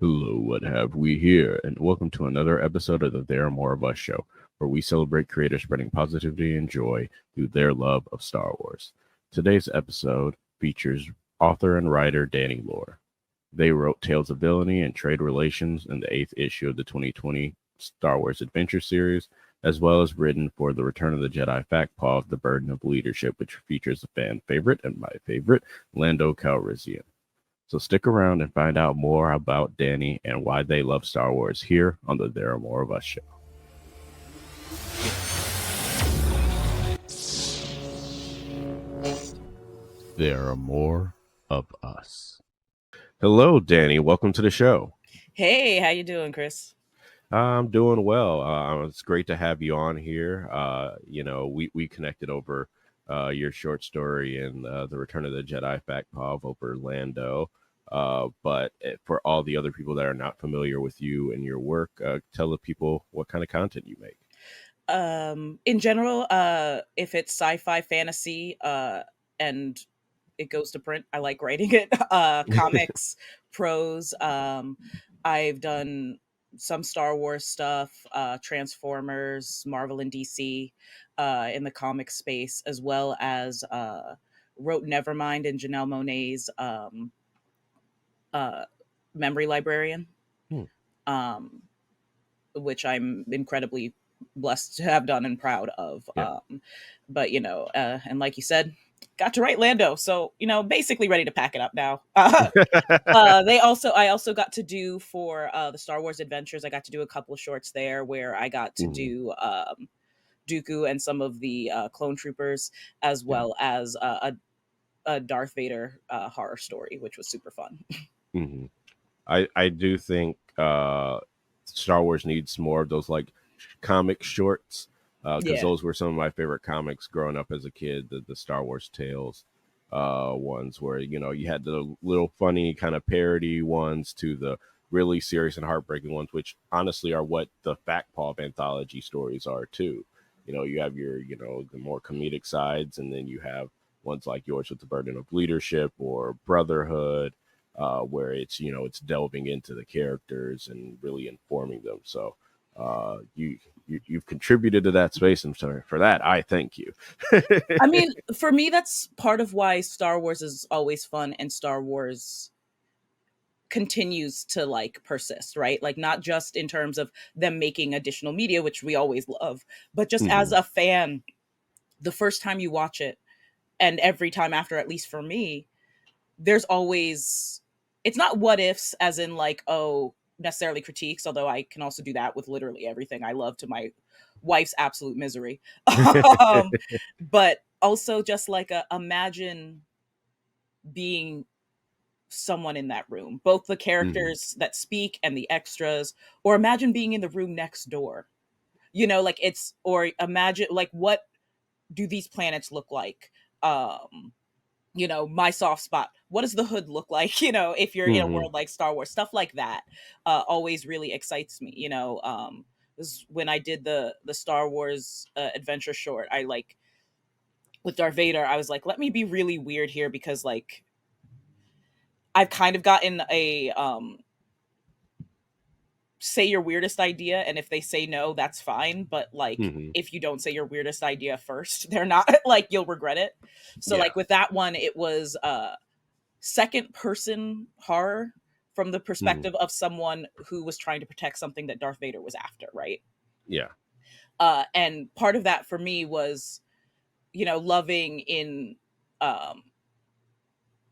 Hello, what have we here? And welcome to another episode of the There Are More of Us show, where we celebrate creators spreading positivity and joy through their love of Star Wars. Today's episode features author and writer Danny Lore. They wrote Tales of Villainy and Trade Relations in the eighth issue of the 2020 Star Wars Adventure series, as well as written for the Return of the Jedi Fact Paw, The Burden of Leadership, which features a fan favorite and my favorite, Lando Calrissian. So stick around and find out more about Danny and why they love Star Wars here on the There Are More of Us show. There are more of us. Hello, Danny. Welcome to the show. Hey, how you doing, Chris? I'm doing well. It's great to have you on here. We connected over your short story in the Return of the Jedi Fact Paw over Lando. But for all the other people that are not familiar with you and your work, tell the people what kind of content you make. In general, if it's sci-fi fantasy, and it goes to print, I like writing it. Comics, prose. I've done some Star Wars stuff, Transformers, Marvel and DC, in the comic space, as well as wrote Nevermind in Janelle Monáe's uh, Memory Librarian. Hmm. Um, which I'm incredibly blessed to have done and proud of. Yeah. But and like you said, got to write Lando, so basically ready to pack it up now. I also got to do for the Star Wars Adventures. I got to do a couple of shorts there where I got to Mhm. do Dooku and some of the clone troopers, as Yeah. well as a Darth Vader horror story, which was super fun. Hmm. I do think Star Wars needs more of those like comic shorts because Yeah. those were some of my favorite comics growing up as a kid. The Star Wars Tales ones where you had the little funny kind of parody ones to the really serious and heartbreaking ones, which honestly are what the Fact Paw anthology stories are too. You have your the more comedic sides, and then you have ones like yours with the burden of leadership or brotherhood where it's delving into the characters and really informing them. So you've contributed to that space, and for that I thank you. I mean, for me, that's part of why Star Wars is always fun and Star Wars continues to like persist, right? Like, not just in terms of them making additional media, which we always love, but just as Hmm. a fan, the first time you watch it and every time after, at least for me, there's always, it's not what ifs as in like, oh, necessarily critiques, although I can also do that with literally everything I love to my wife's absolute misery. um, but also just like imagine being someone in that room, both the Hmm. characters that speak and the extras, or imagine being in the room next door. Like it's, or imagine like, what do these planets look like? Um, my soft spot. What does the hood look like? If you're in a Hmm. world like Star Wars, stuff like that always really excites me. This, when I did the Star Wars adventure short, I like with Darth Vader, I was like, let me be really weird here because like I've kind of gotten a say your weirdest idea, and if they say no, that's fine, but like Hmm. if you don't say your weirdest idea first, they're not like, you'll regret it. So Yeah. like with that one, it was second person horror from the Hmm. perspective of someone who was trying to protect something that Darth Vader was after, right? Yeah. And part of that for me was, loving in um,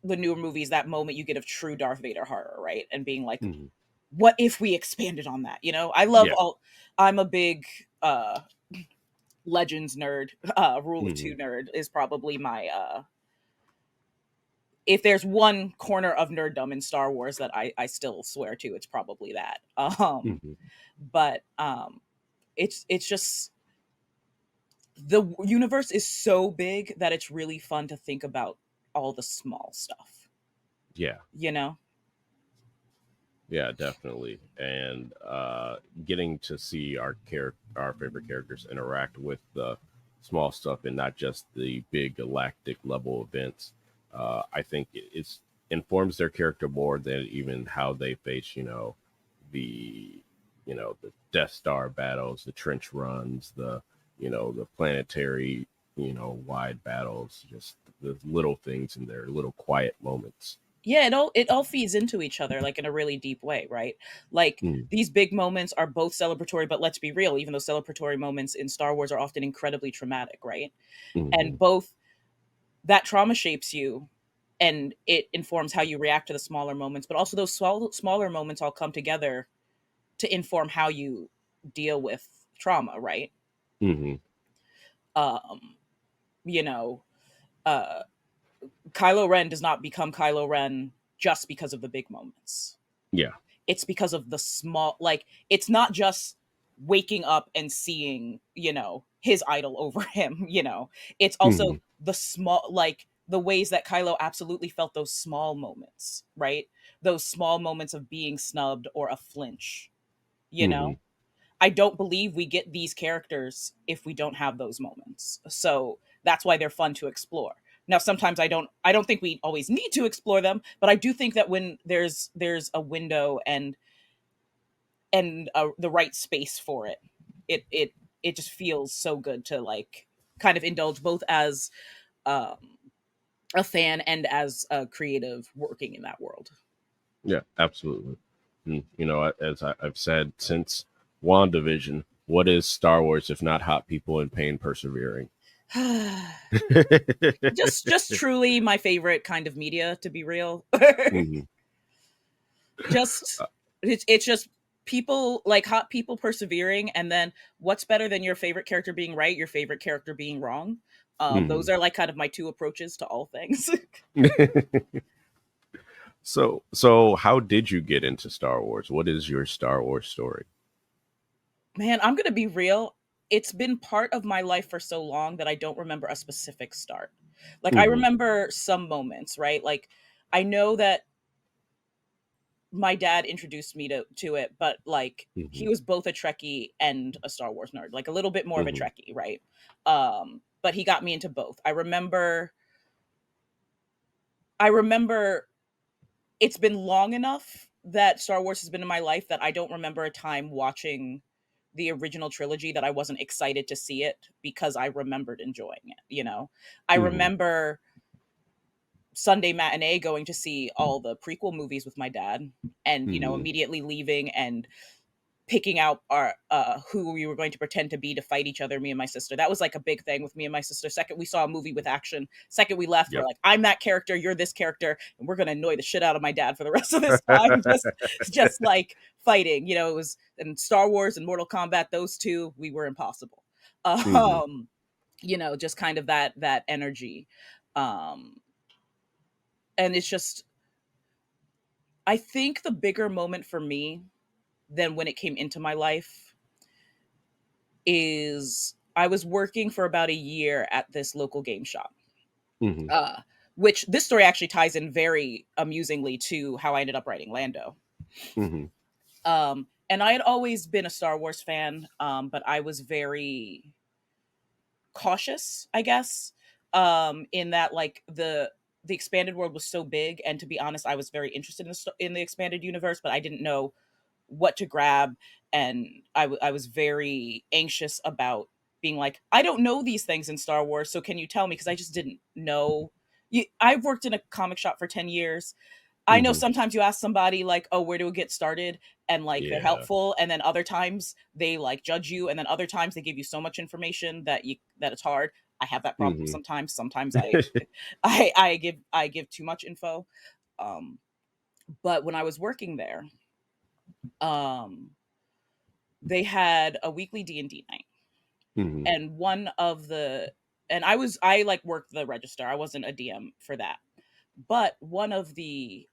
the newer movies that moment you get of true Darth Vader horror, right? And being like, Hmm. what if we expanded on that? I love Yeah. all. I'm a big Legends nerd. Rule of Hmm. Two nerd is probably my if there's one corner of nerddom in Star Wars that I still swear to, it's probably that. Hmm. But it's just the universe is so big that it's really fun to think about all the small stuff, Yeah. you know? Yeah, definitely. And getting to see our favorite characters interact with the small stuff and not just the big galactic level events, I think it's informs their character more than even how they face, the the Death Star battles, the trench runs, the planetary, wide battles, just the little things in there, little quiet moments. Yeah, it all feeds into each other like in a really deep way, right? Like Mm, these big moments are both celebratory, but let's be real, even though celebratory moments in Star Wars are often incredibly traumatic, right? mm-hmm, And both that trauma shapes you and it informs how you react to the smaller moments, but also those smaller moments all come together to inform how you deal with trauma, right? mm-hmm, Um, you know, uh Kylo Ren does not become Kylo Ren just because of the big moments. yeah. It's because of the small, like it's not just waking up and seeing, his idol over him, it's Mm-hmm, also the small, like the ways that Kylo absolutely felt those small moments, right? Those small moments of being snubbed or a flinch, you mm-hmm. know I don't believe we get these characters if we don't have those moments. So that's why they're fun to explore. Now sometimes I don't think we always need to explore them, but I do think that when there's a window and the right space for it, it just feels so good to like kind of indulge both as um a fan and as a creative working in that world. Yeah, absolutely. And, as I've said since WandaVision, what is Star Wars if not hot people in pain persevering? Just truly my favorite kind of media, to be real. Mhm. Just it's just people, like hot people persevering, and then what's better than your favorite character being right, your favorite character being wrong? Those Mhm. are like kind of my two approaches to all things. So how did you get into Star Wars? What is your Star Wars story? Man, I'm gonna be real. It's been part of my life for so long that I don't remember a specific start. Like I Mhm. remember some moments, right? Like I know that my dad introduced me to it, but like he Mhm. was both a Trekkie and a Star Wars nerd, like a little bit more of a Mhm. Trekkie, right? But he got me into both. I remember it's been long enough that Star Wars has been in my life that I don't remember a time watching the original trilogy that I wasn't excited to see it because I remembered enjoying it. I Mhm. remember Sunday matinee going to see all the prequel movies with my dad and Mhm. immediately leaving and picking out our who we were going to pretend to be to fight each other, me and my sister. That was like a big thing with me and my sister. Second we saw a movie with action, second we left, we're Yep. like, I'm that character, you're this character, and we're gonna annoy the shit out of my dad for the rest of this time. Just like fighting, it was in Star Wars and Mortal Kombat, those two, we were impossible. Mhm. um just kind of that energy. um and it's just, I think the bigger moment for me than when it came into my life is I was working for about a year at this local game shop. Mhm. Uh, which this story actually ties in very amusingly to how I ended up writing Lando. Mhm. And I had always been a Star Wars fan, but I was very cautious, I guess, in that like the expanded world was so big, and to be honest, I was very interested in the expanded universe, but I didn't know what to grab, and I was very anxious about being like, I don't know these things in Star Wars, so can you tell me? Because I just didn't know. I've worked in a comic shop for 10 years. I know Mhm. sometimes you ask somebody like, "Oh, where do we get started?" and like they're Yeah. helpful, and then other times they like judge you, and then other times they give you so much information that it's hard. I have that problem Mhm. sometimes. Sometimes I give too much info. Um, but when I was working there, um, they had a weekly D&D night, Mhm. and one of the and I like worked the register. I wasn't a DM for that. But one of the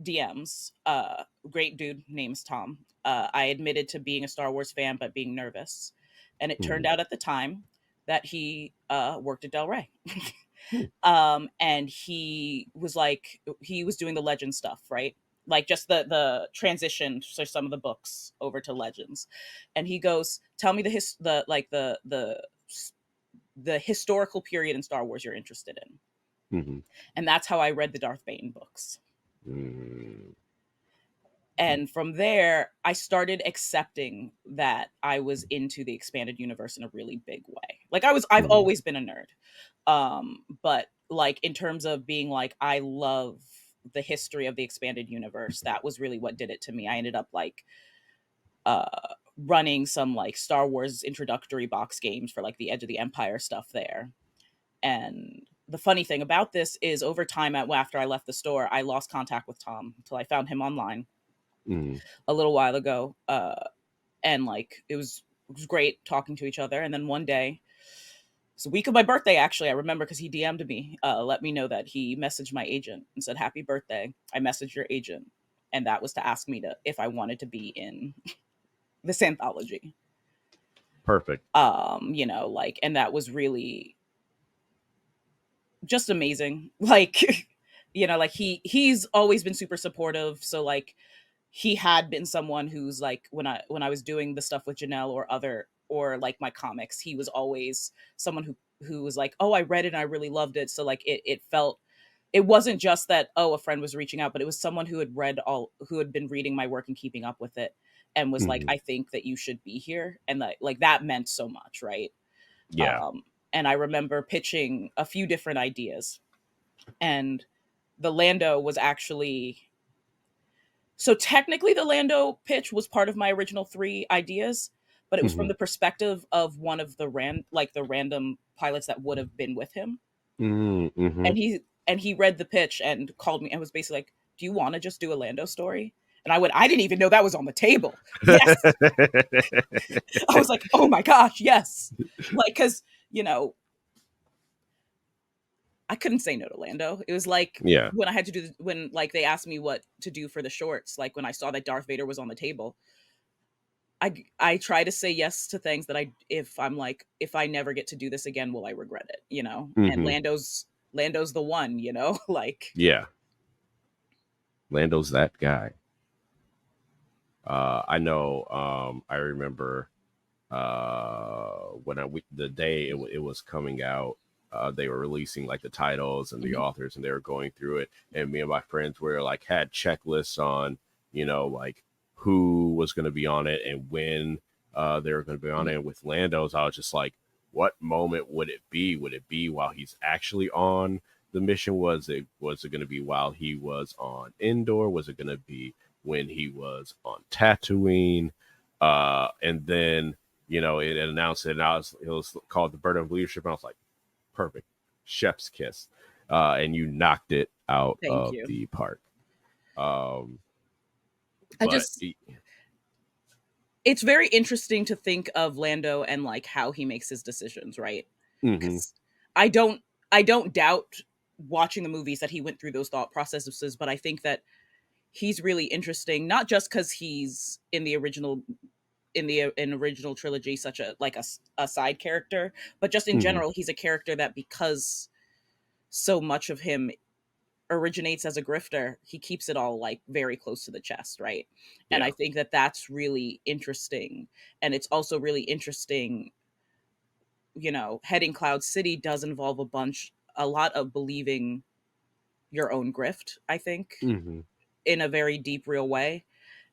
DMs, great dude, name's Tom. I admitted to being a Star Wars fan, but being nervous. And it turned Mhm. out at the time that he worked at Del Rey. Mhm. And he was doing the legend stuff, right? Like just the transition for some of the books over to legends. And he goes, "Tell me the historical period in Star Wars you're interested in." Mm-hmm. And that's how I read the Darth Bane books. Mm-hmm. And from there, I started accepting that I was into the expanded universe in a really big way. Like I've always been a nerd. But like in terms of being like, I love the history of the expanded universe, that was really what did it to me. I ended up like running some like Star Wars introductory box games for like the Edge of the Empire stuff there. And the funny thing about this is over time after I left the store, I lost contact with Tom until I found him online Mm-hmm. a little while ago. And like it was great talking to each other. And then one day, it's a week of my birthday, actually. I remember because he DM'd me, let me know that he messaged my agent and said, "Happy birthday. I messaged your agent." And that was to ask me to if I wanted to be in this anthology. Perfect. Like, and that was really just amazing. Like, like he's always been super supportive. So like he had been someone who's like when I was doing the stuff with Janelle or like my comics, he was always someone who was like, "Oh, I read it and I really loved it." So like it felt it wasn't just that, oh, a friend was reaching out, but it was someone who had been reading my work and keeping up with it and was like, Mm-hmm. "I think that you should be here." And that meant so much, right? Yeah. Um and I remember pitching a few different ideas, and the Lando was actually so technically the Lando pitch was part of my original three ideas, but it was from Mm-hmm. the perspective of one of the random pilots that would have been with him. Mm-hmm. And he read the pitch and called me and was basically like, "Do you want to just do a Lando story?" And I didn't even know that was on the table. Yes. I was like, "Oh my gosh, yes." Like cuz, you know, I couldn't say no to Lando. It was like Yeah. when I had to do when like they asked me what to do for the shorts, like when I saw that Darth Vader was on the table, I try to say yes to things that if I'm like, if I never get to do this again, will I regret it? And Mm-hmm. Lando's the one, like Yeah. Lando's that guy. I know. I remember when the day it was coming out. They were releasing like the titles and the mhm, authors, and they were going through it. And me and my friends were like had checklists on, like who was going to be on it and when they were going to be on it. mhm. And with Lando's, I was just like, what moment would it be? Would it be while he's actually on the mission? Was it going to be while he was on Endor? Was it going to be when he was on Tatooine? And then it announced it, and it was called the Burden of Leadership, and I was like, perfect, chef's kiss, and you knocked it out Thank of you. the park. Um, I but just It's very interesting to think of Lando and like how he makes his decisions, right? mm-hmm, Cuz I don't doubt watching the movies that he went through those thought processes, but I think that he's really interesting not just cuz he's in original trilogy such a like a side character, but just in mm-hmm, general he's a character that because so much of him originates as a grifter, he keeps it all like very close to the chest, right? And I yeah, think that that's really interesting. And it's also really interesting, heading Cloud City does involve a lot of believing your own grift, I think, mm-hmm, in a very deep, real way.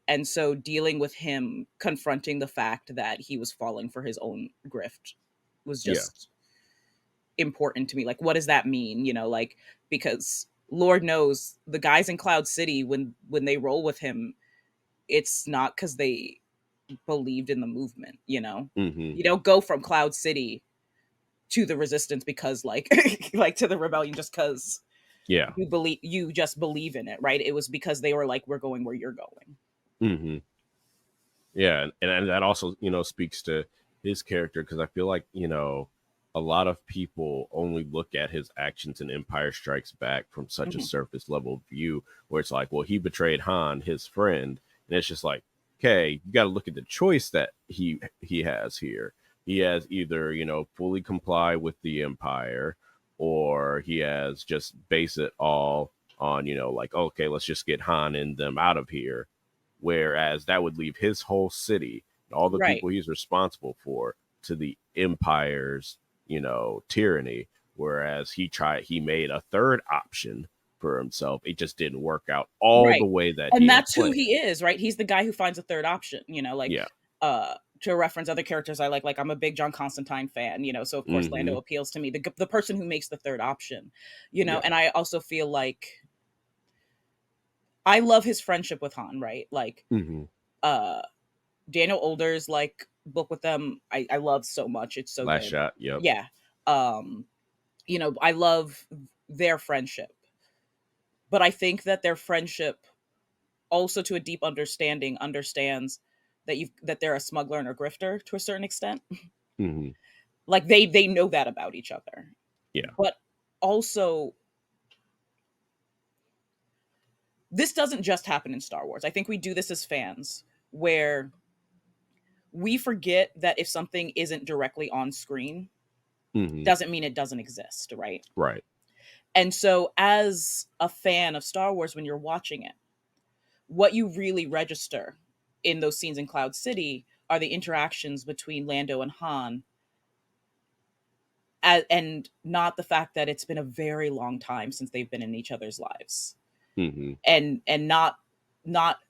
And so dealing with him confronting the fact that he was falling for his own grift was yeah, just important to me. Like, what does that mean? Like, because Lord knows the guys in Cloud City, when they roll with him, it's not because they believed in the movement. mm-hmm, You don't go from Cloud City to the Resistance because like like to the rebellion just because yeah, you just believe in it, right? It was because they were like, we're going where you're going. mm-hmm, yeah, and that also speaks to his character, because I feel like a lot of people only look at his actions in Empire Strikes Back from such a Hmm. surface level view, where it's like, well, he betrayed Han, his friend, and it's just like, okay, you got to look at the choice that he has here. He has either fully comply with the Empire, or he has just base it all on like, okay, let's just get Han and them out of here, whereas that would leave his whole city and all the Right. people he's responsible for to the Empire's tyranny. whereas he made a third option for himself. It just didn't work out all the Right. way that And he had that's who planned. he is, right? He's the guy who finds a third option, like, Yeah. to reference other characters I like I'm a big John Constantine fan, so of course Mm-hmm. Lando appeals to me, the person who makes the third option, Yeah. and I also feel like I love his friendship with Han, right? Like, Mm-hmm. uh Daniel Older's like book with them, I love so much. It's so Last good. shot. Yep. Yeah. Um, I love their friendship. But I think that their friendship also to a deep understanding understands that they're a smuggler and a grifter to a certain extent. Mm-hmm. Like they know that about each other. Yeah. But also this doesn't just happen in Star Wars. I think we do this as fans where we forget that if something isn't directly on screen, Mm-hmm. doesn't mean it doesn't exist, right? Right. And so, as a fan of Star Wars, when you're watching it, what you really register in those scenes in Cloud City are the interactions between Lando and Han, and not the fact that it's been a very long time since they've been in each other's lives, Mm-hmm. and not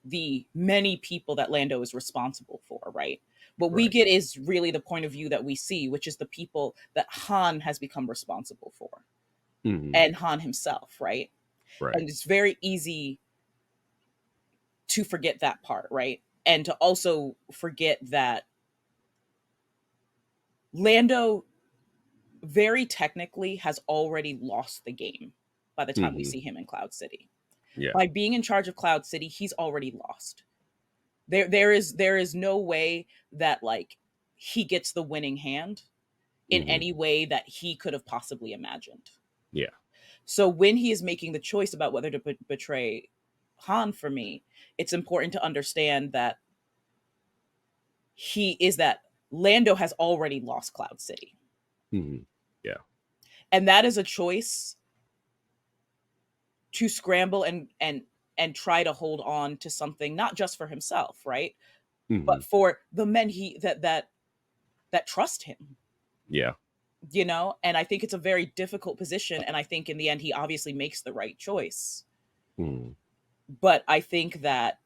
the many people that Lando is responsible for, right? What we Right. get is really the point of view that we see, which is the people that Han has become responsible for, Mm-hmm. and Han himself, right? Right. And it's very easy to forget that part, right? And to also forget that Lando very technically has already lost the game by the time we Mm-hmm. see him in Cloud City. Yeah. By being in charge of Cloud City, he's already lost. There is no way that like he gets the winning hand in Mm-hmm. any way that he could have possibly imagined. Yeah. So when he is making the choice about whether to betray Han for me, it's important to understand that Lando has already lost Cloud City. Mm-hmm. Yeah. And that is a choice to scramble and try to hold on to something not just for himself, right? Mm-hmm. But for the men that trust him, Yeah. and I think it's a very difficult position, and I think in the end he obviously makes the right choice. Mm-hmm. But I think that,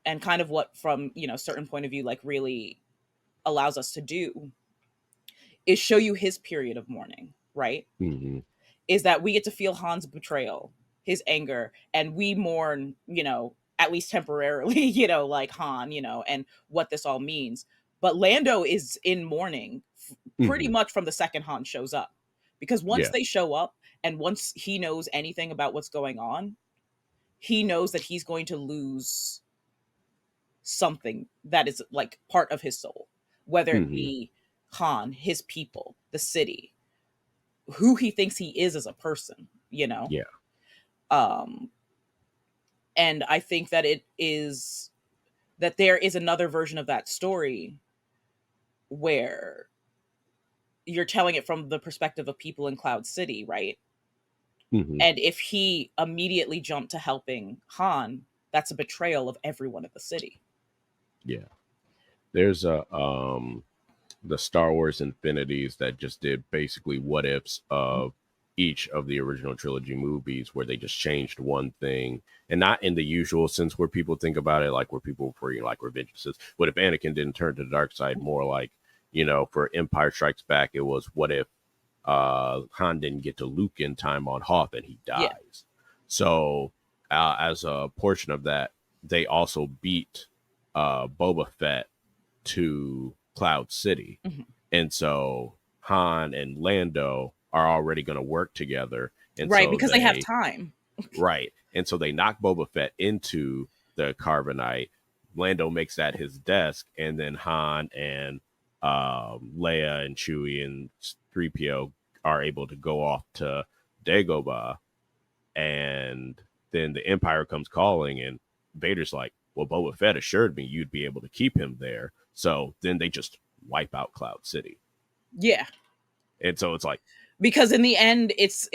and kind of what from certain point of view like really allows us to do is show you his period of mourning, right? Mm-hmm. Is that we get to feel Han's betrayal, his anger, and we mourn, at least temporarily, like Han, and what this all means. But Lando is in mourning pretty Mm-hmm. much from the second Han shows up. Because once Yeah. they show up and once he knows anything about what's going on, he knows that he's going to lose something that is like part of his soul, whether it Mm-hmm. be Han, his people, the city, who he thinks he is as a person, Yeah. Um, and I think that there is another version of that story where you're telling it from the perspective of people in Cloud City, right? Mm-hmm. And if he immediately jumped to helping Han, that's a betrayal of everyone at the city. Yeah. There's the Star Wars Infinities that just did basically what ifs of each of the original trilogy movies where they just changed one thing, and not in the usual sense where people think about it, like where people for like Revenge of the Sith. What if Anakin didn't turn to the dark side? More like, for Empire Strikes Back, it was what if Han didn't get to Luke in time on Hoth and he Yeah. dies. So as a portion of that, they also beat Boba Fett to Cloud City. Mhm. And so Han and Lando are already going to work together. And Right, so because they have time. right. And so they knock Boba Fett into the carbonite. Lando makes that his desk. And then Han and Leia and Chewie and 3PO are able to go off to Dagobah. And then the Empire comes calling, and Vader's like, well, Boba Fett assured me you'd be able to keep him there. So then they just wipe out Cloud City. Yeah. And so it's like, Because in the end it's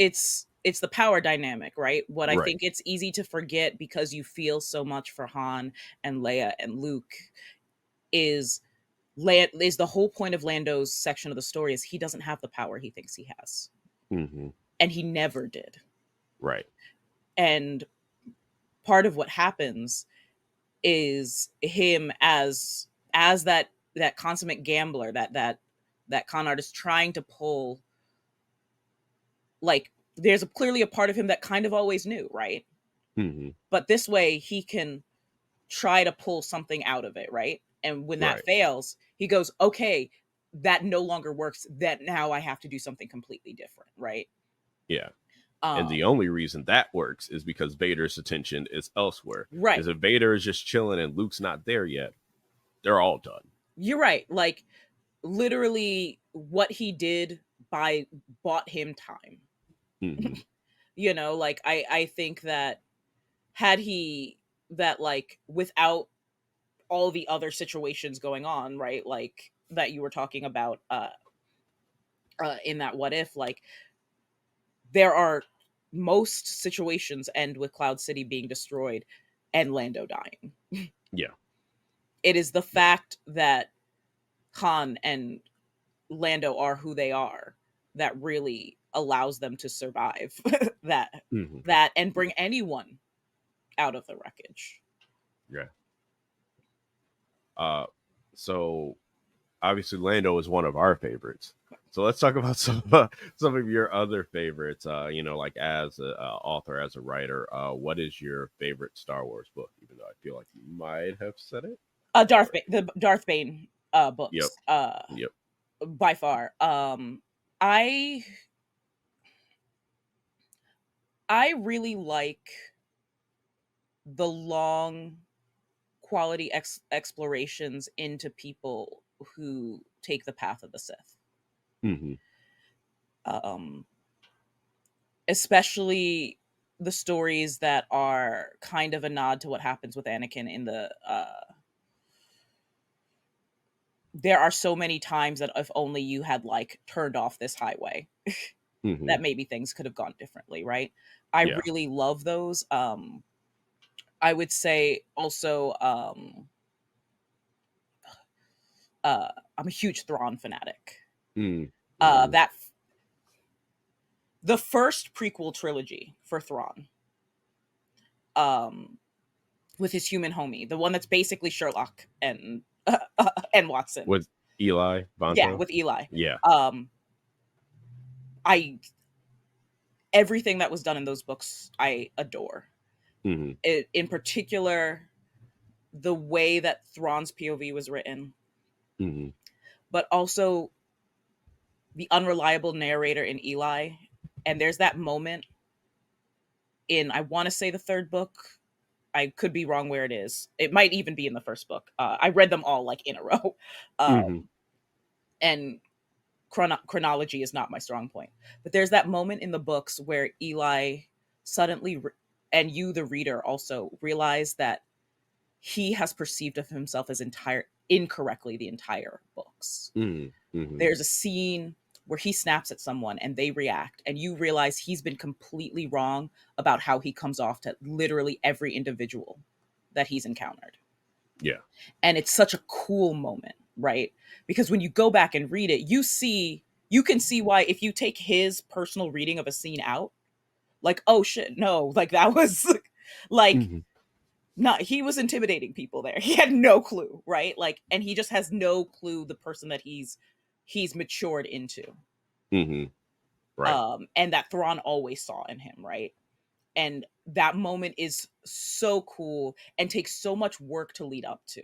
the power dynamic, right? What I right. think it's easy to forget because you feel so much for Han and Leia and Luke is is the whole point of Lando's section of the story is he doesn't have the power he thinks he has. Mm-hmm. and he never did. Right. And part of what happens is him as that consummate gambler, that con artist trying to pull, like, there's clearly a part of him that kind of always knew, right? Mm-hmm. But this way he can try to pull something out of it, right? And when that Right. fails, he goes, okay, that no longer works. That now I have to do something completely different, right? Yeah. And the Um, only reason that works is because Vader's attention is elsewhere. right. Because if Vader is just chilling and Luke's not there yet, they're all done. You're right. Like, literally what he did by bought him time. Mm-hmm. Like, I think that had he that, like, without all the other situations going on, right? Like that you were talking about in that what if, like, there are most situations end with Cloud City being destroyed and Lando dying. Yeah. It is the Yeah. fact that Han and Lando are who they are that really allows them to survive that Mm-hmm. that and bring anyone out of the wreckage. Yeah. Uh, so obviously Lando is one of our favorites. So let's talk about some of your other favorites. Like as a author, as a writer, what is your favorite Star Wars book? Even though I feel like you might have said it already. The Darth Bane Yep. books, Yep. by far. I I really like the long quality explorations into people who take the path of the Sith. Mm-hmm. Um, Especially the stories that are kind of a nod to what happens with Anakin in the there are so many times that if only you had, like, turned off this highway, Mm-hmm. that maybe things could have gone differently, right? I Yeah. really love those. I would say also, I'm a huge Thrawn fanatic. Mm-hmm. That the first prequel trilogy for Thrawn, um, with his human homie, the one that's basically Sherlock and and Watson. With Eli Yeah, Vanto. with Eli. Yeah. Um, I Everything that was done in those books, I adore. Mm-hmm. In particular, the way that Thrawn's POV was written, Mm-hmm. but also the unreliable narrator in Eli. And there's that moment in, I want to say, the third book. I could be wrong where it is. It might even be in the first book. I read them all, like, in a row. Mm-hmm. And chronology is not my strong point. But there's that moment in the books where Eli suddenly, and you, the reader, also realize that he has perceived of himself as entire incorrectly the entire books. Mm-hmm. Mm-hmm. There's a scene where he snaps at someone and they react, and you realize he's been completely wrong about how he comes off to literally every individual that he's encountered. Yeah. And it's such a cool moment, right? Because when you go back and read it, you can see why, if you take his personal reading of a scene out, like, oh shit, no, like, that was like, Mm-hmm. not, he was intimidating people there. He had no clue, right? Like, and he just has no clue the person that he's matured into. Mm-hmm. Right. And that Thrawn always saw in him, right? And that moment is so cool and takes so much work to lead up to,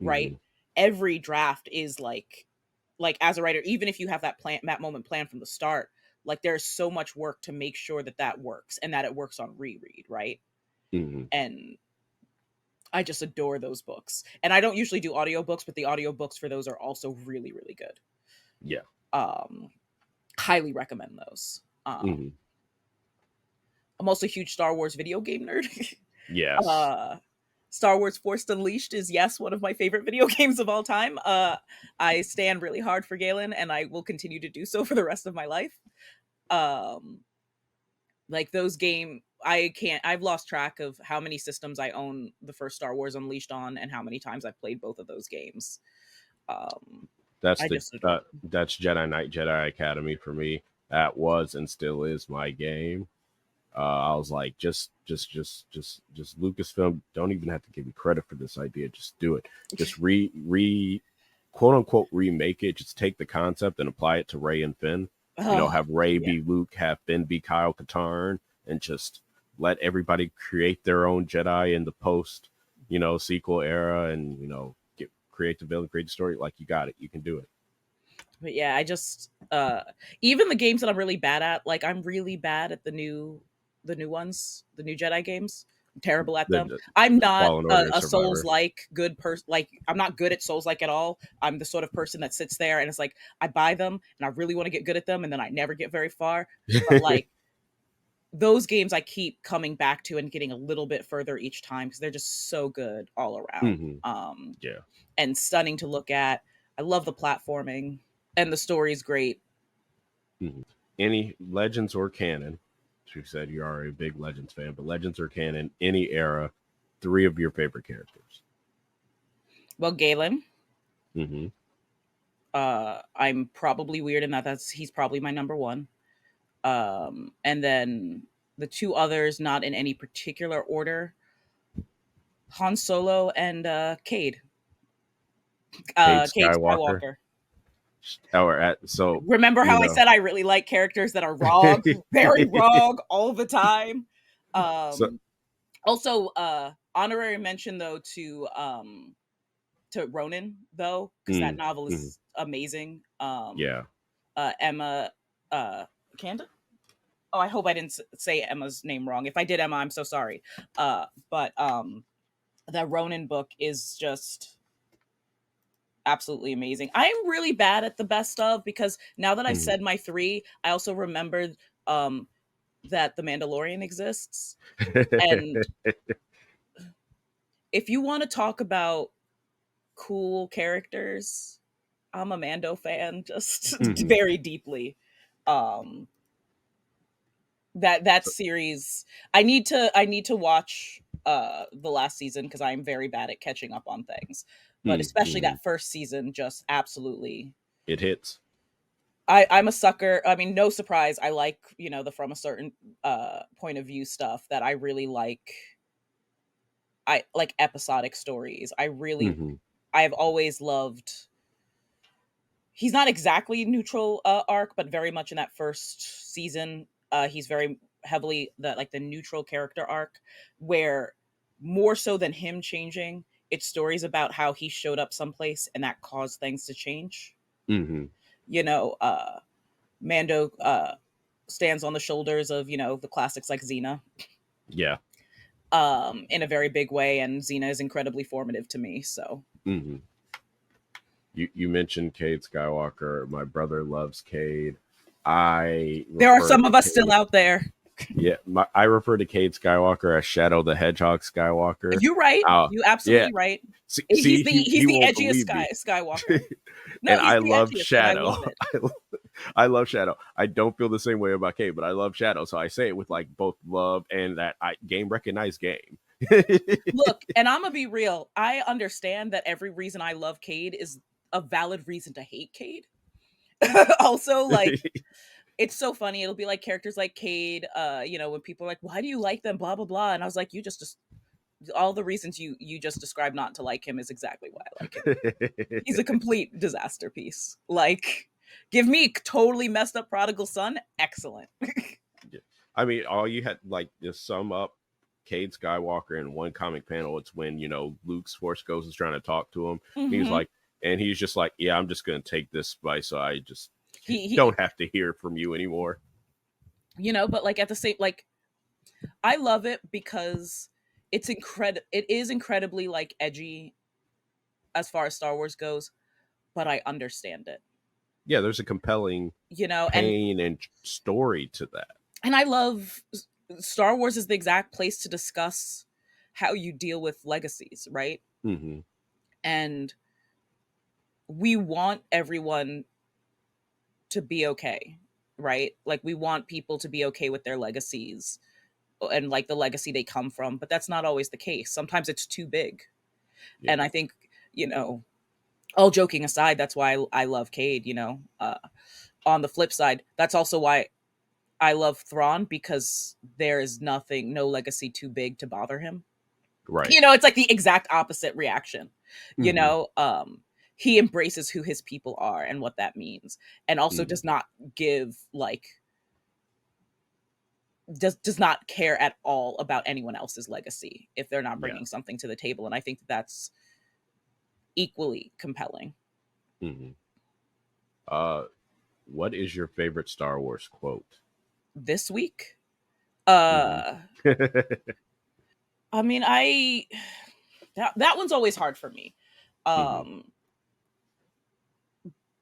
right? Mm-hmm. Every draft is like, as a writer, even if you have that moment planned from the start, like, there's so much work to make sure that that works and that it works on reread, right? Mm-hmm. And I just adore those books. And I don't usually do audiobooks, but the audiobooks for those are also really, really good. Yeah. Um, Highly recommend those. Mm-hmm. I'm also a huge Star Wars video game nerd. Yes. uh, Star Wars Force Unleashed is, yes, one of my favorite video games of all time. I stand really hard for Galen, and I will continue to do so for the rest of my life. Um, like, those I've lost track of how many systems I own the first Star Wars Unleashed on and how many times I've played both of those games. Um, That's I the just adore them. that's Jedi Knight, Jedi Academy for me. That was and still is my game. I was like, just Lucasfilm. Don't even have to give me credit for this idea. Just do it. Just quote unquote remake it. Just take the concept and apply it to Rey and Finn. Oh, Have Rey yeah. be Luke, have Finn be Kyle Katarn, and just let everybody create their own Jedi in the post, sequel era, and create the villain, create the story. Like, you got it. You can do it. But yeah, I just even the games that I'm really bad at, like I'm really bad at the new ones, the new Jedi games. I'm terrible at them. The I'm not Fallen Order and a Souls Survivor. like good person. Like I'm not good at Souls like at all. I'm the sort of person that sits there and it's like I buy them and I really want to get good at them and then I never get very far. But like those games I keep coming back to and getting a little bit further each time because they're just so good all around. Hmm. Yeah. And stunning to look at. I love the platforming and the story's great. Hmm. Any Legends or canon? You said you are a big Legends fan, but Legends or canon, any era, 3 of your favorite characters. Well, Galen, Hmm. I'm probably weird in that he's probably my number one. And then the two others, not in any particular order, Han Solo and Cade. Cade Cade Skywalker. Skywalker. So Remember how I said I really like characters that are wrong, very wrong all the time. so Also, honorary mention though to Ronin though, because that novel mhm. is amazing. Yeah. Emma Canda. Oh, I hope I didn't say Emma's name wrong. If I did, Emma, I'm so sorry. But that Ronin book is just absolutely amazing. I'm really bad at the best of because now that I've Mhm. said my three, I also remembered um, that the Mandalorian exists. And if you want to talk about cool characters, I'm a Mando fan, just Mhm. very deeply. Um, that series, I need to watch the last season because I'm very bad at catching up on things, but especially Mhm. that first season, just absolutely. It hits. I'm a sucker. I mean, no surprise. I like the from a certain point of view stuff that I really like. I like episodic stories. Mhm. I've always loved. He's not exactly neutral arc, but very much in that first season, he's very heavily the neutral character arc, where more so than him changing, it's stories about how he showed up someplace and that caused things to change. Mhm. You know, Mando stands on the shoulders of the classics like Xena, Yeah. in a very big way, and Xena is incredibly formative to me. So Mhm. You mentioned Cade Skywalker. My brother loves Cade. I there are refer some to of us still Cade. out there. Yeah, I refer to Cade Skywalker as Shadow the Hedgehog Skywalker. You're right. Oh, You yeah. absolutely right. See, He's he the won't edgiest believe me. Skywalker. No, And he's I the love edgiest, and I Shadow. love it. I love Shadow. I don't feel the same way about Cade, but I love Shadow. So I say it with like both love and that game recognized game. Look, and I'm gonna be real. I understand that every reason I love Cade is a valid reason to hate Cade. Also, like it's so funny. It'll be like characters like Cade. When people are like, "Why do you like them?" Blah blah blah, and I was like, "You just all the reasons you just described not to like him is exactly why I like him. He's a complete disaster piece. Like, give me totally messed up prodigal son. Excellent. I mean, all you had like to sum up Cade Skywalker in one comic panel. It's when Luke's Force Ghost is trying to talk to him. And he's Hmm. like, and he's just like, "Yeah, I'm just gonna take this spice, so I just He don't have to hear from you anymore." but like at the same, like I love it because it is incredibly like edgy as far as Star Wars goes, but I understand it. Yeah, there's a compelling And pain and story to that. I love Star Wars is the exact place to discuss how you deal with legacies, right? Hmm. And we want everyone to be okay, right? Like we want people to be okay with their legacies and like the legacy they come from, but that's not always the case. Sometimes it's too big. Yeah. And I think, all joking aside, that's why I love Cade, on the flip side, that's also why I love Thrawn, because there is nothing, no legacy too big to bother him. Right. It's like the exact opposite reaction. You Hmm. know, he embraces who his people are and what that means, and also Hmm. does not give like does not care at all about anyone else's legacy if they're not Yeah. bringing something to the table. And I think that's equally compelling. Hmm. Uh, what is your favorite Star Wars quote? This week, Hmm. uh, I mean, I that one's always hard for me. Hmm. Um,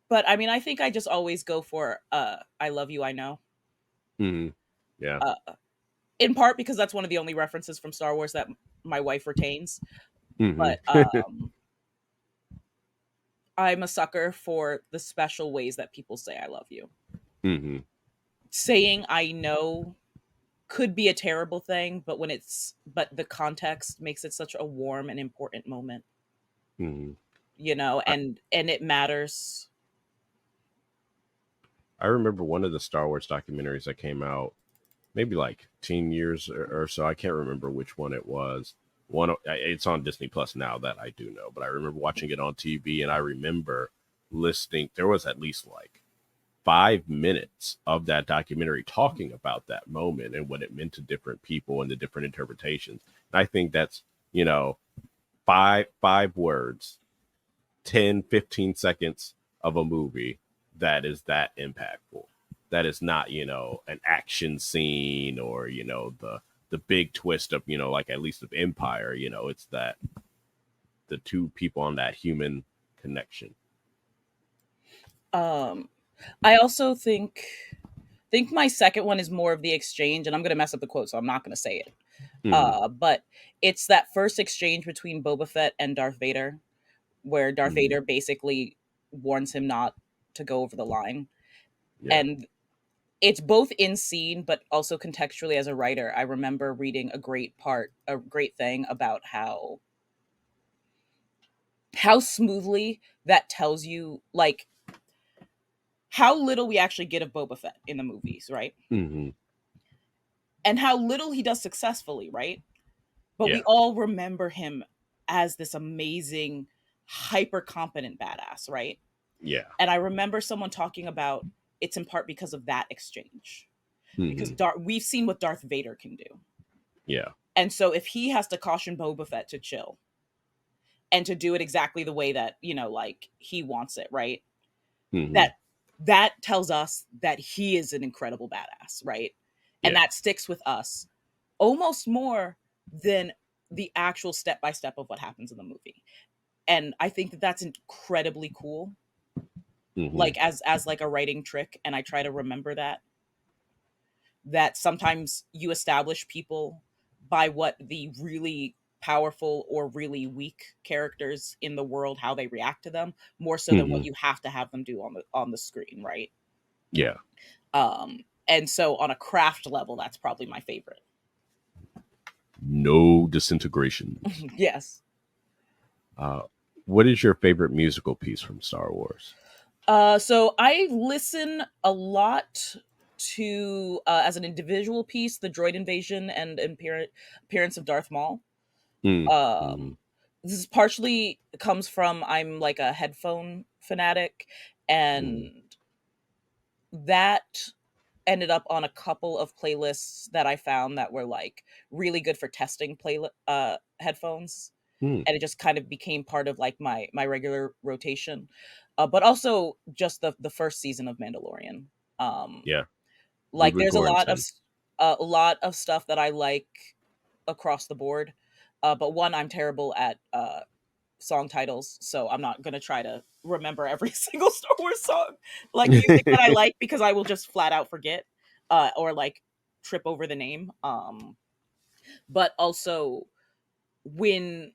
but I mean, I think I just always go for "I love you, I know." Hmm. Yeah. Uh, in part because that's one of the only references from Star Wars that my wife retains. Hmm. But I'm a sucker for the special ways that people say "I love you." Hmm. Saying "I know" could be a terrible thing, but but the context makes it such a warm and important moment, Hmm. I, and it matters. I remember one of the Star Wars documentaries that came out maybe like 10 years or so. I can't remember which one it was. It's on Disney Plus now, that I do know, but I remember watching it on TV, and I remember listening. There was at least like 5 minutes of that documentary talking about that moment and what it meant to different people and the different interpretations. And I think that's, you know, five words, 10, 15 seconds of a movie that is that impactful. That is not, an action scene or, the big twist of, like at least of Empire, it's that the two people on that human connection. Um, I also think my second one is more of the exchange, and I'm gonna mess up the quote, so I'm not gonna say it. Hmm. But it's that first exchange between Boba Fett and Darth Vader, where Darth Hmm. Vader basically warns him not to go over the line. Yeah. And it's both in scene, but also contextually as a writer. I remember reading a great thing about how smoothly that tells you like how little we actually get of Boba Fett in the movies, right? Hmm. And how little he does successfully, right? But we Yeah. all remember him as this amazing, hyper competent badass, right? Yeah. And I remember someone talking about it's in part because of that exchange. Because Hmm. we've seen what Darth Vader can do. Yeah. And so if he has to caution Boba Fett to chill and to do it exactly the way that, like he wants it, right? Hmm. That that tells us that he is an incredible badass, right? And Yeah. that sticks with us almost more than the actual step by step of what happens in the movie. And I think that that's incredibly cool, Hmm. like as like a writing trick, and I try to remember that sometimes you establish people by what the really powerful or really weak characters in the world, how they react to them, more so than Hmm. what you have to have them do on the screen, right? Yeah. And so on a craft level, that's probably my favorite. No disintegrations. Yes. Uh, what is your favorite musical piece from Star Wars? So I listen a lot to as an individual piece, the droid invasion and appearance of Darth Maul. Mm-hmm. Um, this is partially comes from I'm like a headphone fanatic, Mm-hmm. and that ended up on a couple of playlists that I found that were like really good for testing headphones, and it just kind of became part of like my regular rotation. But also just the first season of Mandalorian. Um, Yeah. like Ruben there's a lot of Corentin. a lot of stuff that I like across the board. But one, I'm terrible at song titles, so I'm not gonna try to remember every single Star Wars song, like music that I like, because I will just flat out forget, or like trip over the name. But also when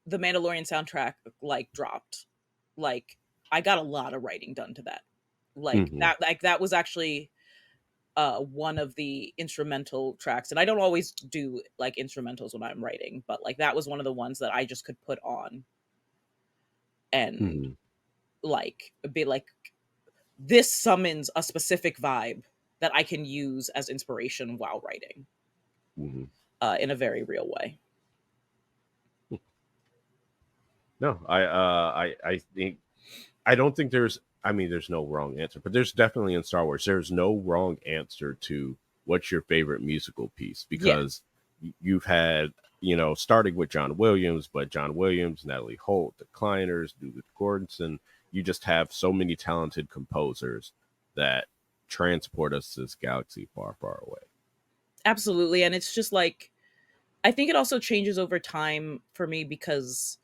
the Mandalorian soundtrack like dropped, like I got a lot of writing done to that. Hmm. That was actually one of the instrumental tracks, and I don't always do like instrumentals when I'm writing, but like that was one of the ones that I just could put on and Hmm. like be like this summons a specific vibe that I can use as inspiration while writing Hmm. in a very real way. No, I think I don't think there's. I mean, there's no wrong answer, but there's definitely in Star Wars. There's no wrong answer to what's your favorite musical piece Yeah, because you've had, starting with John Williams, but John Williams, Natalie Holt, the Kleiners, Ludwig Göransson. You just have so many talented composers that transport us to this galaxy far, far away. absolutely. And it's just like, I think it also changes over time for me because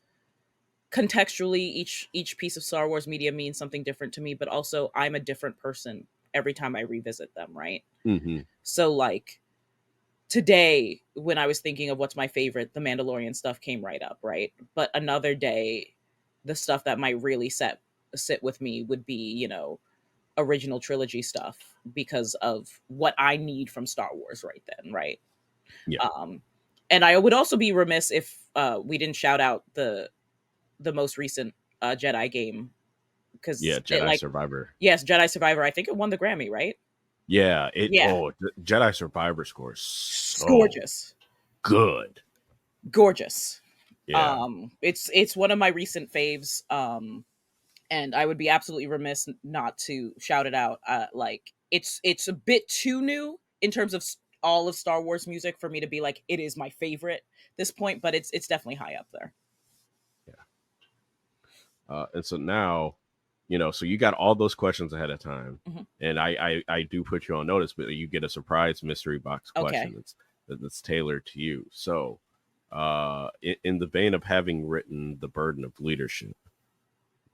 contextually each piece of Star Wars media means something different to me, but also I'm a different person every time I revisit them, right? Hmm. So like today when I was thinking of what's my favorite, the Mandalorian stuff came right up, right? But another day the stuff that might really sit with me would be, original trilogy stuff because of what I need from Star Wars right then, right? Yeah, Um and I would also be remiss if we didn't shout out the most recent Jedi game yeah, because it Jedi like Survivor. yes, Jedi Survivor. I think it won the Grammy, right? Yeah, it. Yeah, Oh, the Jedi Survivor score is it's so gorgeous, good. gorgeous. Yeah. It's one of my recent faves. And I would be absolutely remiss not to shout it out. Like it's a bit too new in terms of all of Star Wars music for me to be like it is my favorite at this point, but it's definitely high up there. Yeah. And so now, so you got all those questions ahead of time, Mhm. and I do put you on notice, but you get a surprise mystery box question Okay. that's tailored to you. So, in the vein of having written The Burden of Leadership,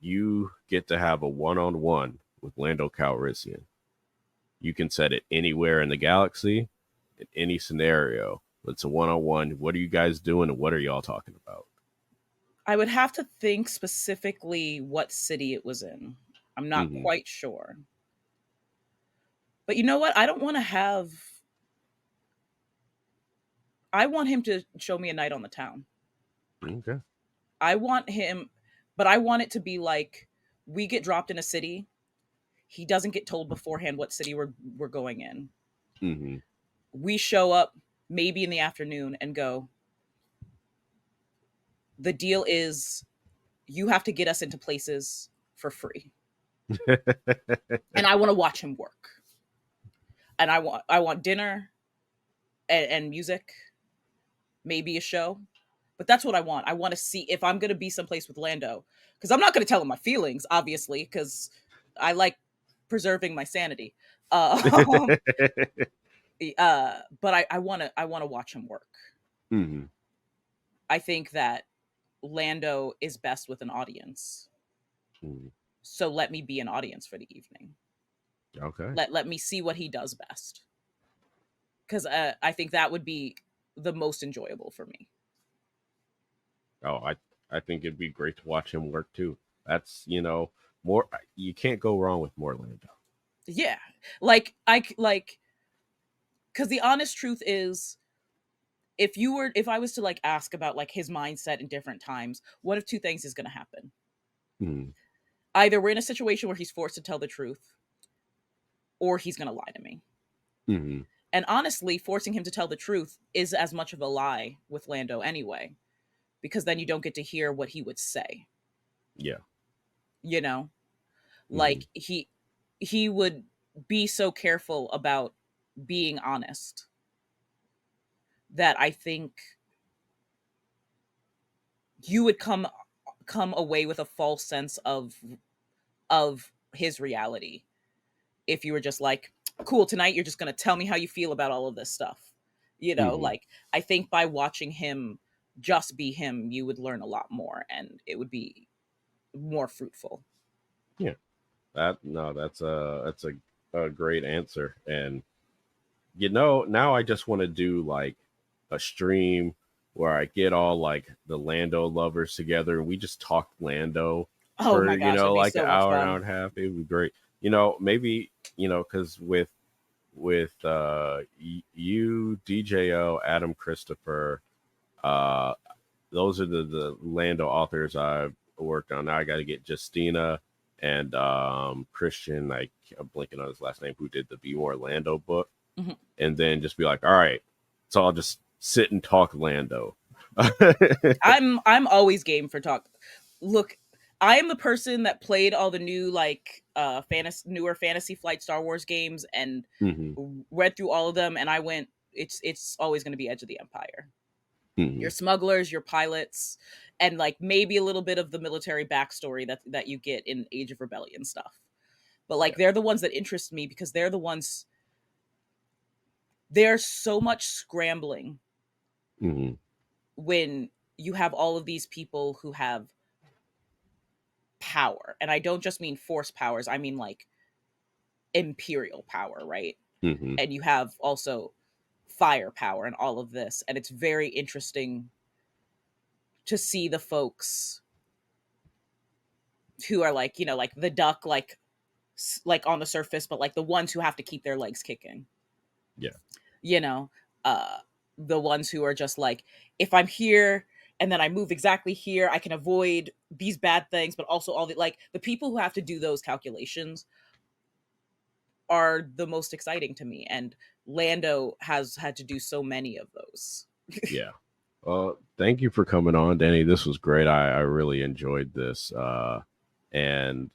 you get to have a one-on-one with Lando Calrissian. You can set it anywhere in the galaxy, in any scenario. It's a one-on-one. What are you guys doing, and what are y'all talking about? I would have to think specifically what city it was in. I'm not Hmm. quite sure. But you know what? I don't want to have. I want him to show me a night on the town. Okay. I want him, but I want it to be like we get dropped in a city. He doesn't get told beforehand what city we're going in. Hmm. We show up maybe in the afternoon and go, the deal is you have to get us into places for free. And I want to watch him work. And I want dinner and music, maybe a show. But that's what I want. I want to see if I'm going to be someplace with Lando because I'm not going to tell him my feelings, obviously, because I like preserving my sanity. Uh, but I want to watch him work. Hmm. I think that Lando is best with an audience. Hmm. So let me be an audience for the evening. Okay. Let me see what he does best because I think that would be the most enjoyable for me. Oh, I think it'd be great to watch him work too. That's more. You can't go wrong with more Lando. Yeah, like because the honest truth is if I was to like ask about like his mindset in different times, one of two things is going to happen. Hmm. Either we're in a situation where he's forced to tell the truth or he's going to lie to me. Hmm. And honestly, forcing him to tell the truth is as much of a lie with Lando anyway, because then you don't get to hear what he would say, Yeah. you know? Hmm. Like he would be so careful about being honest that I think you would come away with a false sense of his reality if you were just like, cool, tonight you're just going to tell me how you feel about all of this stuff. Hmm. Like I think by watching him just be him, you would learn a lot more and it would be more fruitful. Yeah. That's a great answer. And now I just want to do like a stream where I get all like the Lando lovers together and we just talk Lando Oh for my gosh, it'd be like an so much hour fun. and a half. It would be great. Maybe because with you, DJO, Adam Christopher, uh, those are the Lando authors I've worked on. Now I got to get Justina. and Christian, like I'm blanking on his last name, who did the Be More Lando book, Mhm. and then just be like, all right, so I'll just sit and talk Lando. I'm always game for talk. Look, I am the person that played all the new like newer Fantasy Flight Star Wars games and Hmm. read through all of them, and I went. It's always going to be Edge of the Empire. Hmm. Your smugglers, your pilots, and like maybe a little bit of the military backstory that you get in Age of Rebellion stuff. But like Yeah. they're the ones that interest me because they're the ones. There's so much scrambling Hmm. when you have all of these people who have power. And I don't just mean force powers, I mean like imperial power, right? Hmm. And you have also firepower and all of this. And it's very interesting to see the folks who are like, like the duck, like on the surface, but like the ones who have to keep their legs kicking, Yeah. you know, uh, the ones who are just like, if I'm here and then I move exactly here, I can avoid these bad things, but also all the like the people who have to do those calculations are the most exciting to me. And Lando has had to do so many of those. Yeah. Well, thank you for coming on, Danny. This was great. I really enjoyed this. And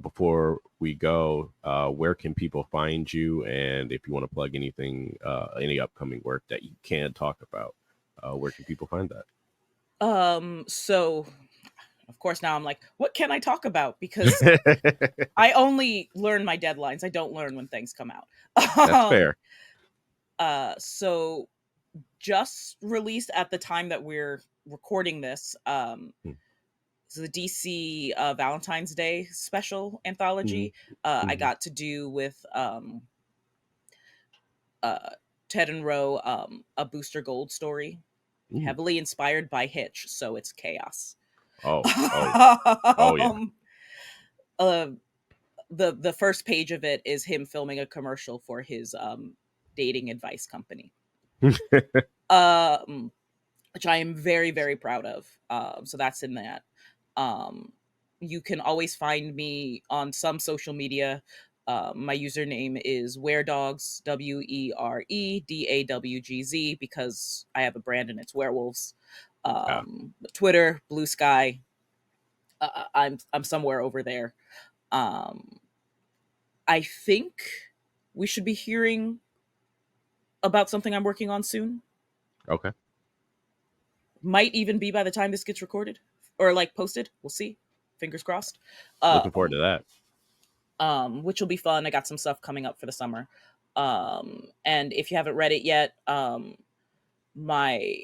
before we go, where can people find you? And if you want to plug anything, any upcoming work that you can talk about, where can people find that? So of course now I'm like, what can I talk about? Because I only learn my deadlines. I don't learn when things come out. That's um, fair. so just released at the time that we're recording this. So the DC Valentine's Day special Mm-hmm. anthology I Mm-hmm. got to do with uh, Ted and Roe, a Booster Gold story, Mm. heavily inspired by Hitch, so it's chaos. Oh, oh, oh, yeah. um, uh, the first page of it is him filming a commercial for his dating advice company, um, which I am very very proud of. So that's in that. Um, you can always find me on some social media. My username is weredogs, WEREDAWGZ, because I have a brand and it's werewolves. Yeah. Twitter, Blue Sky. I'm somewhere over there. Um, I think we should be hearing about something I'm working on soon. Okay. Might even be by the time this gets recorded or like posted. We'll see. Fingers crossed. Looking forward Um, to that. which will be fun. I got some stuff coming up for the summer. And if you haven't read it yet, my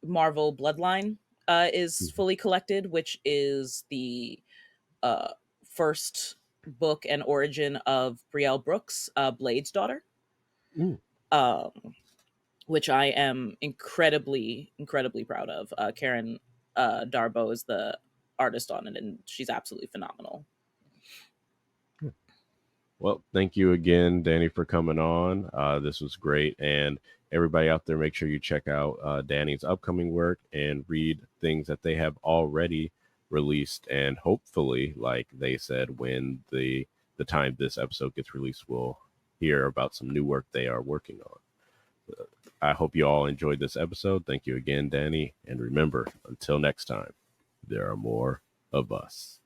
Marvel Bloodline is Mhm. fully collected, which is the uh, first book and origin of Brielle Brooks, Blade's daughter. Mm. Um, which I am incredibly, incredibly proud of. Karen Darbo is the artist on it, and she's absolutely phenomenal. Well, thank you again, Danny, for coming on. This was great. And everybody out there, make sure you check out Danny's upcoming work and read things that they have already released. And hopefully, like they said, when the time this episode gets released, we'll hear about some new work they are working on. I hope you all enjoyed this episode. Thank you again, Danny. And remember, until next time, there are more of us.